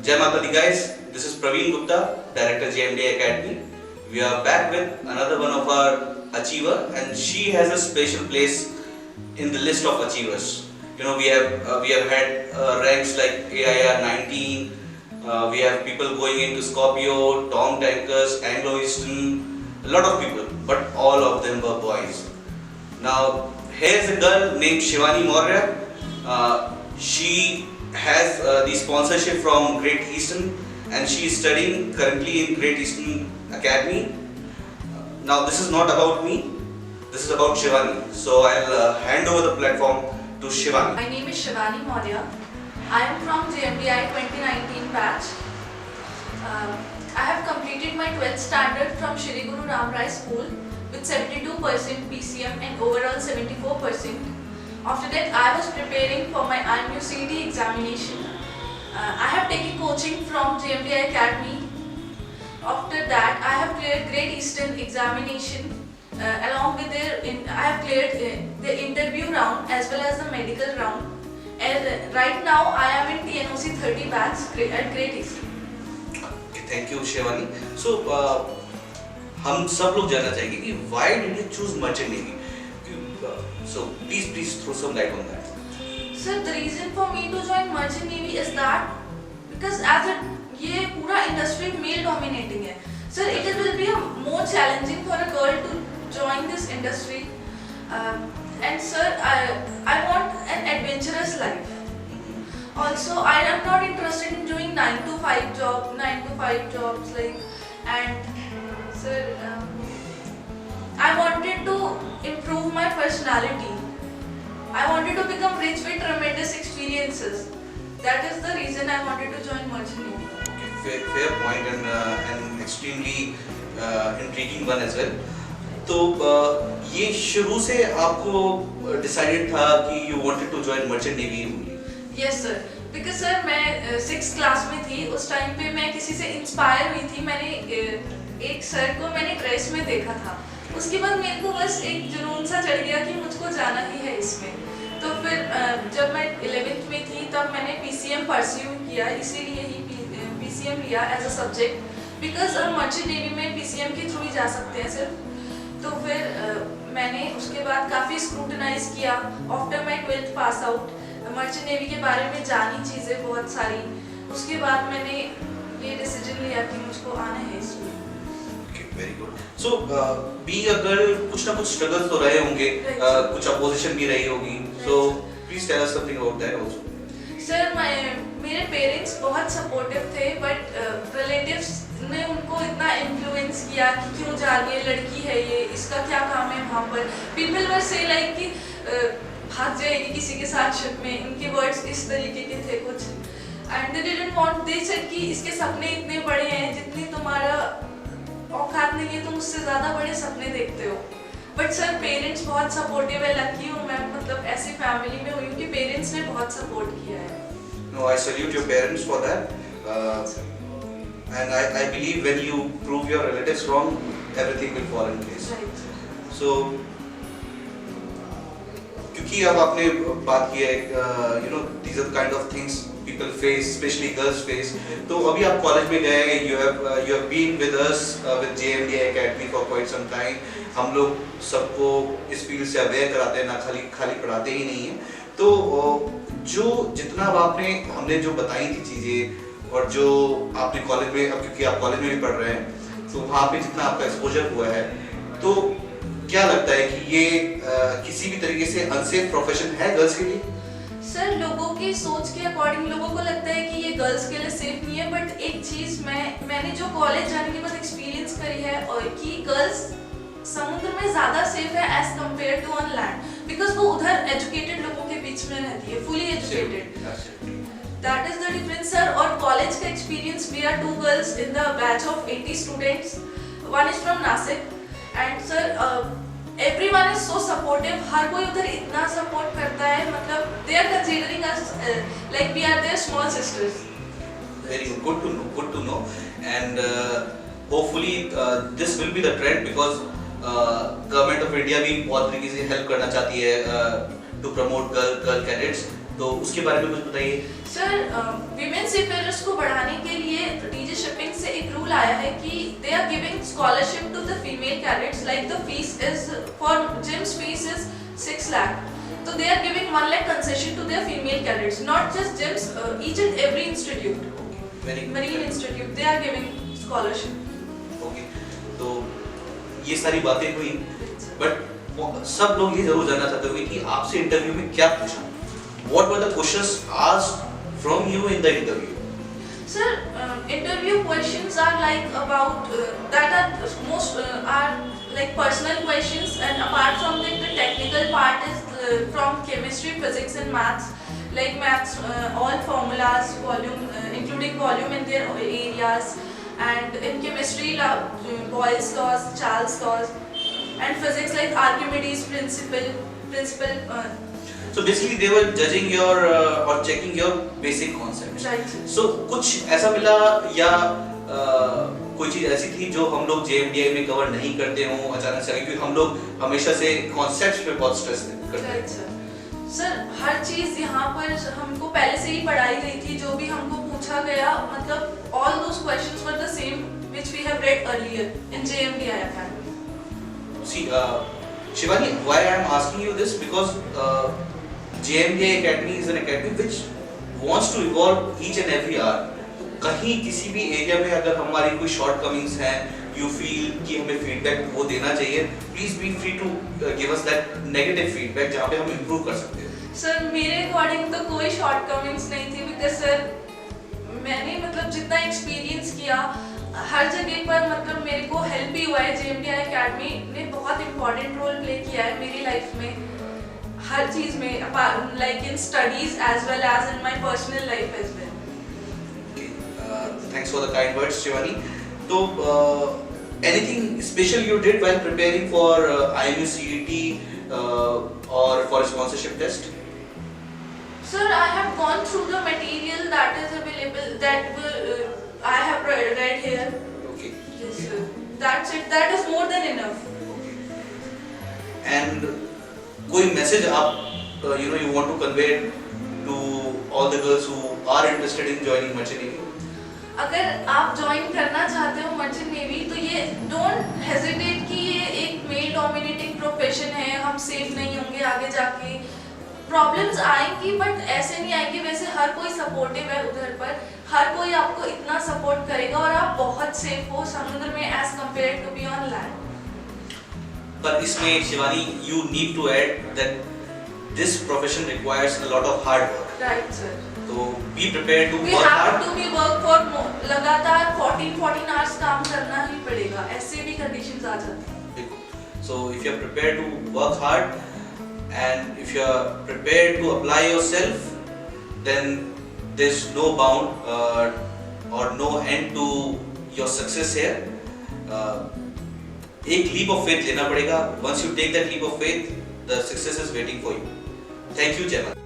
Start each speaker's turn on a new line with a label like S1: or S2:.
S1: Jai Mata Di guys, this is Praveen Gupta, Director JMDI Academy. We are back with another one of our achiever, and she has a special place in the list of achievers. You know, we have had ranks like AIR 19. We have people going into Scorpio, Tom Tankers, Anglo Eastern, a lot of people, but all of them were boys. Now, here's a girl named Shivani Maurya. She has the sponsorship from Great Eastern, and she is studying currently in Great Eastern Academy. Now, this is not about me, this is about Shivani. So, I'll hand over the platform to Shivani.
S2: My name is Shivani Maurya. I am from JMDI 2019 batch. I have completed my 12th standard from Shri Guru Ram Rai School with 72% PCM and overall 74%. After that, I was preparing for my IMU-CD examination. I have taken coaching from JMDI Academy. After that, I have cleared Great Eastern examination. Along with I have cleared the interview round as well as the medical round. And right now, I am in TNOC 30 batch at Great Eastern.
S1: Okay, thank you, Shivani. So, हम सब लोग जानना चाहेंगे कि why did you choose Merchant Navy? So, please throw some light on that.
S2: Sir, the reason for me to join Merchant Navy is that because ये पूरा industry male dominating है. Sir, it will be more challenging for a girl to join this industry. And sir, I want an adventurous life. Also, I am not interested in doing 9 to 5 jobs like, and sir, I wanted to improve my personality. I wanted to become rich with tremendous experiences. That is the reason I wanted to join Merchant Navy.
S1: Okay, fair point and an extremely intriguing one as well. तो ये शुरू से आपको decided था कि you wanted to join Merchant Navy only?
S2: Yes sir, because sir मैं 6th class में थी, उस टाइम पे मैं किसी से इंस्पायर हुई थी. मैंने एक सर को मैंने ड्रेस में देखा था. उसके बाद मेरे को बस एक जुनून सा चढ़ गया कि मुझको जाना ही है इसमें. तो फिर जब मैं 11th में थी तब मैंने PCM परस्यू किया, इसीलिए ही PCM लिया एज अ सब्जेक्ट, बिकॉज हम मर्चेंट नेवी में PCM के थ्रू ही जा सकते हैं सिर्फ. तो फिर मैंने उसके बाद काफ़ी स्क्रूटनाइज किया. After my 12th pass out merchant navy के बारे में जानी चीज़ें बहुत सारी. उसके बाद मैंने ये डिसीजन लिया कि मुझको आना है इसमें.
S1: Very good. So being a girl कुछ ना कुछ स्ट्रगल्स तो रहे होंगे, कुछ अपोजिशन भी रही होगी. So please tell us something about that also.
S2: Sir मेरे पेरेंट्स बहुत सपोर्टिव थे, बट रिलेटिव्स ने उनको इतना इन्फ्लुएंस किया कि क्यों जा रही है, लड़की है ये, इसका क्या काम है वहाँ पर. पीपल वर से लाइक कि भाग जाएगी किसी के साथ शिप में. इनके वर्ड्स इस तरीके के थे कुछ. And they didn't want, they said कि इसके सपने इतने बड़े हैं, जितनी तुम्हारा औकात नहीं है तुम उससे ज़्यादा बड़े सपने देखते हो. बट सर पेरेंट्स बहुत सपोर्टिव है. लकी हूँ मैं, मतलब ऐसी फैमिली में हुई हूँ कि पेरेंट्स ने बहुत सपोर्ट किया है.
S1: No, I salute your parents for that. And I believe when you prove your relatives wrong, everything will fall in place.
S2: Right.
S1: So, क्योंकि अब आपने बात की है, you know, these are the kind of things people face, especially girls face. तो अभी आप college में गए, you have been with us with JMDI Academy for quite some time. हम लोग सबको इस फील्ड से अवेयर कराते हैं, ना खाली पढ़ाते ही नहीं हैं. तो जो जितना हमने जो बताई थी चीज़ें और जो आपने कॉलेज में, अब क्योंकि आप कॉलेज में भी पढ़ रहे हैं, तो वहाँ पे जितना आपका एक्सपोजर हुआ है, तो क्या लगता है कि ये किसी भी तरीके से अनसेफ प्रोफेशन है गर्ल्स के लिए?
S2: सर लोगों की सोच के अकॉर्डिंग लोगों को लगता है कि ये गर्ल्स के लिए सेफ नहीं है. बट एक चीज़ मैंने जो कॉलेज जाने के बाद एक्सपीरियंस करी है और कि गर्ल्स समुद्र में ज़्यादा सेफ है as compare to on land, because वो उधर एजुकेटेड लोगों के बीच में रहती है, fully educated. That is the difference, sir. और कॉलेज का experience, we are 2 girls in the batch of 80 students. One is from Nasik, and sir everyone is so supportive. हर कोई उधर इतना सपोर्ट करता है, मतलब they are considering us like we are their small sisters.
S1: Very good to know. And hopefully this will be the trend, because government of India भी बहुत तरीके से हेल्प करना चाहती है टू प्रमोट गर्ल कैडेट्स. तो उसके बारे में कुछ बताइए।
S2: सर विमेन सीफेयरर्स को बढ़ाने के लिए डीजी शिपिंग से एक रूल आया है कि they are giving scholarship to the female cadets, like the fees is for जिम्स fees is 6 lakh, so they are giving 1 lakh concession to their female cadets, not just gyms, each and every institute, marine institute, they are giving scholarship.
S1: Okay, तो ये सारी बातें हुई, but सब लोग ये जरूर जानना चाहते होंगे कि आपसे इंटरव्यू में क्या पूछा। What were the questions asked from you in the interview?
S2: Sir, interview questions are like about that are most are like personal questions, and apart from that, the technical part is from chemistry, physics, and maths. Like maths, all formulas, volume, including volume in their areas, and in chemistry, Boyle's laws, Charles' laws, and physics like Archimedes' principle.
S1: So basically they were judging your or checking your basic concepts.
S2: Right.
S1: So कुछ ऐसा मिला या कोई चीज ऐसी थी जो हम लोग JMDI में कवर नहीं करते हों अचानक से, क्योंकि हम लोग हमेशा से कॉन्सेप्ट्स पे बहुत स्ट्रेस करते हैं।
S2: Right, sir. सर हर चीज यहाँ पर हमको पहले से ही पढ़ाई गई थी, जो भी हमको पूछा गया, मतलब all those questions were the same which we have read earlier in JMDI Academy.
S1: See, Shivani, why I am asking you this, because JMDI Academy is an academy which wants to evolve each and every hour. कहीं किसी भी area में अगर हमारी कोई shortcomings हैं, you feel कि हमें फीडबैक वो देना चाहिए, please be free to give us that negative feedback जहाँ पे हम इम्प्रूव कर सकते हैं।
S2: सर मेरे अकॉर्डिंग तो कोई शॉर्ट कमिंग्स नहीं थी, बिकॉज सर मैंने मतलब जितना एक्सपीरियंस किया हर जगह पर, मतलब मेरे को हेल्प भी हुआ है। JMDI Academy ने बहुत इंपॉर्टेंट रोल प्ले किया है मेरी लाइफ में, हर चीज में, like in studies as well as in my personal life as well.
S1: Thanks for the kind words, Shivani. So, anything special you did while preparing for IMU CET or for a sponsorship test?
S2: Sir, I have gone through the material that is available, that I have read here.
S1: Okay.
S2: Yes, sir. That's it. That is more than enough.
S1: And कोई message आप you want to convey to all the girls who are interested in joining Merchant Navy?
S2: अगर आप join करना चाहते हो merchant navy, तो ये don't hesitate कि ये एक मेल डोमिनेटिंग प्रोफेशन है, हम सेफ नहीं होंगे आगे जाके। प्रॉब्लम्स आएंगी बट ऐसे नहीं आएंगे, वैसे हर कोई सपोर्टिव है उधर पर, हर कोई आपको इतना सपोर्ट करेगा और आप बहुत सेफ हो समुद्र में as compare to be on land.
S1: पर इसमें Shivani, you need to add that this profession requires a lot of hard work.
S2: Right, sir.
S1: तो be prepared to
S2: We
S1: work
S2: have
S1: hard.
S2: to be work for लगातार 14 hours काम करना ही पड़ेगा, ऐसे भी conditions आ जाती हैं।
S1: So if you are prepared to work hard and if you are prepared to apply yourself, then there's no bound or no end to your success here. एक leap of faith लेना पड़ेगा. Once you take that leap of faith, the success is waiting for you. Thank you, Jaimal.